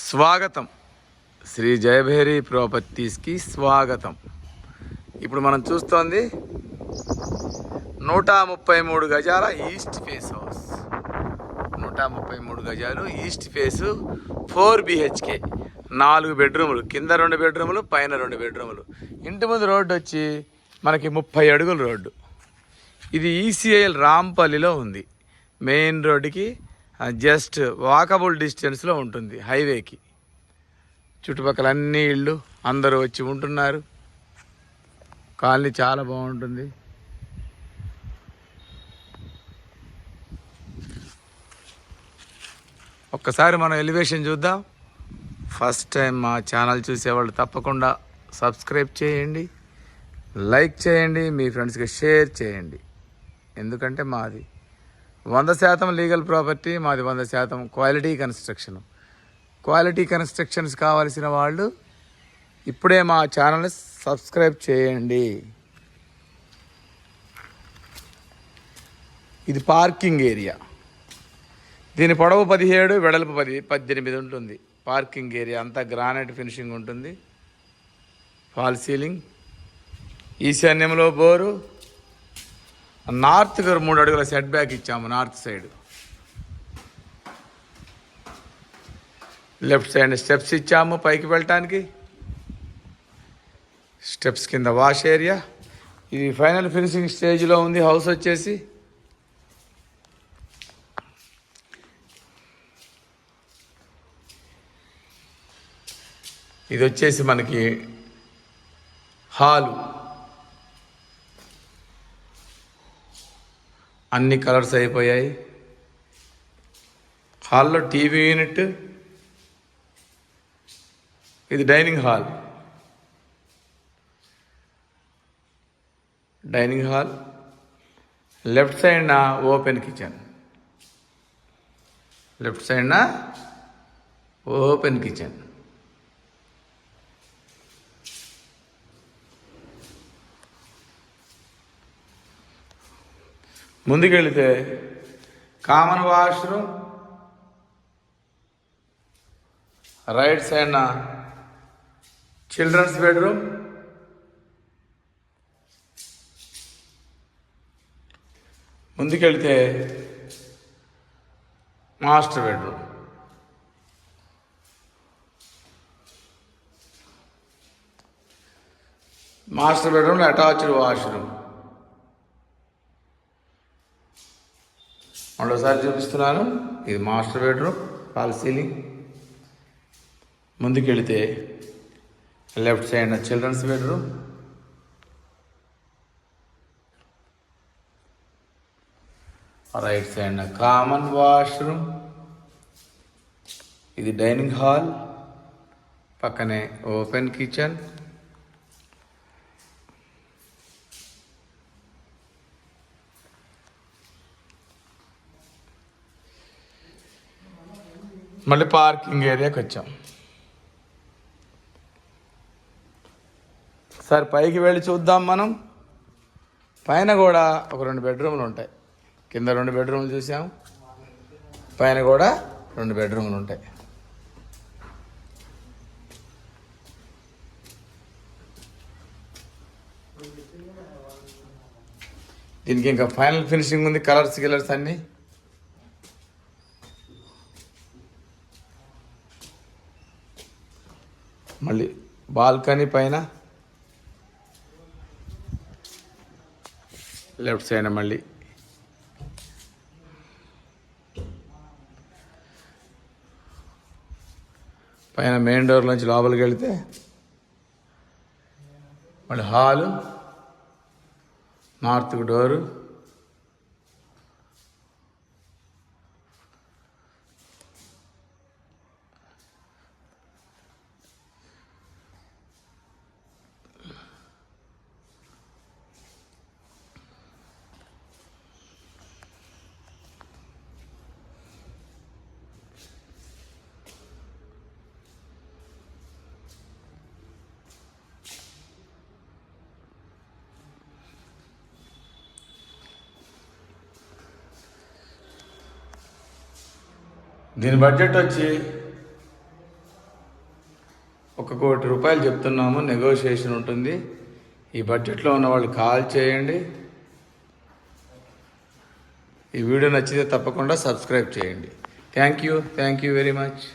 స్వాగతం. శ్రీ జయభేరి ప్రాపర్టీస్కి స్వాగతం. ఇప్పుడు మనం చూస్తోంది 133 గజాల ఈస్ట్ ఫేస్ హౌస్. 133 గజాలు ఈస్ట్ ఫేసు, 4 BHK, 4 బెడ్రూములు, కింద 2 బెడ్రూములు, పైన 2 బెడ్రూములు. ఇంటి ముందు రోడ్డు వచ్చి మనకి 30 అడుగుల రోడ్డు. ఇది ECIL రాంపల్లిలో ఉంది. మెయిన్ రోడ్డుకి జస్ట్ వాకబుల్ డిస్టెన్స్లో ఉంటుంది, హైవేకి. చుట్టుపక్కల అన్ని ఇళ్ళు, అందరూ వచ్చి ఉంటున్నారు. కాలనీ చాలా బాగుంటుంది. ఒక్కసారి మనం ఎలివేషన్ చూద్దాం. ఫస్ట్ టైం మా ఛానల్ చూసేవాళ్ళు తప్పకుండా సబ్స్క్రైబ్ చేయండి, లైక్ చేయండి, మీ ఫ్రెండ్స్కి షేర్ చేయండి. ఎందుకంటే మాది 100% లీగల్ ప్రాపర్టీ, మాది 100% క్వాలిటీ కన్స్ట్రక్షన్. క్వాలిటీ కన్స్ట్రక్షన్స్ కావాల్సిన వాళ్ళు ఇప్పుడే మా ఛానల్ని సబ్స్క్రైబ్ చేయండి. ఇది పార్కింగ్ ఏరియా. దీని పొడవు 17, వెడల్పు 18 ఉంటుంది. పార్కింగ్ ఏరియా అంతా గ్రానైట్ ఫినిషింగ్ ఉంటుంది. ఫాల్ సీలింగ్, ఈశాన్యంలో బోరు. నార్త్కి 3 అడుగుల సెట్ బ్యాక్ ఇచ్చాము. North side left side steps ఇచ్చాము పైకి వెళ్ళటానికి. స్టెప్స్ కింద వాష్ ఏరియా. ఇది ఫైనల్ ఫినిషింగ్ స్టేజ్లో ఉంది హౌస్ వచ్చేసి. ఇది వచ్చేసి మనకి హాలు. అన్ని కలర్స్ అయిపోయాయి. హాల్లో టీవీ యూనిట్. ఇది dining hall. Dining hall left సైడ్న ఓపెన్ కిచెన్. లెఫ్ట్ సైడ్న ఓపెన్ కిచెన్. ముందుకెళితే కామన్ వాష్రూమ్. రైట్ సైడ్న చిల్డ్రన్స్ బెడ్రూమ్. ముందుకెళ్తే మాస్టర్ బెడ్రూమ్. మాస్టర్ బెడ్రూమ్లో అటాచ్డ్ వాష్రూమ్. మరోసారి చూపిస్తున్నాను. ఇది మాస్టర్ బెడ్రూమ్, ఫాల్ సీలింగ్. ముందుకెళితే left side children's bedroom. Right side common washroom. ఇది డైనింగ్ హాల్, పక్కనే ఓపెన్ కిచెన్. మళ్ళీ పార్కింగ్ ఏరియాకి వచ్చాం. సరే పైకి వెళ్ళి చూద్దాం మనం. పైన కూడా ఒక 2 బెడ్రూమ్లు ఉంటాయి. కింద 2 బెడ్రూమ్లు చూసాం, పైన కూడా 2 బెడ్రూమ్లు ఉంటాయి. దీనికి ఇంకా ఫైనల్ ఫినిషింగ్ ఉంది. కలర్స్ అన్నీ. మళ్ళీ బాల్కనీ పైన లెఫ్ట్ సైడ్ మళ్ళీ పైన మెయిన్ డోర్ నుంచి లోపలికి వెళితే మళ్ళీ హాలు, నార్త్కి డోరు. దీని బడ్జెట్ వచ్చి 1 కోటి రూపాయలు చెప్తున్నాము, నెగోషియేషన్ ఉంటుంది. ఈ బడ్జెట్లో ఉన్న వాళ్ళు కాల్ చేయండి. ఈ వీడియో నచ్చితే తప్పకుండా సబ్స్క్రైబ్ చేయండి. Thank you very much.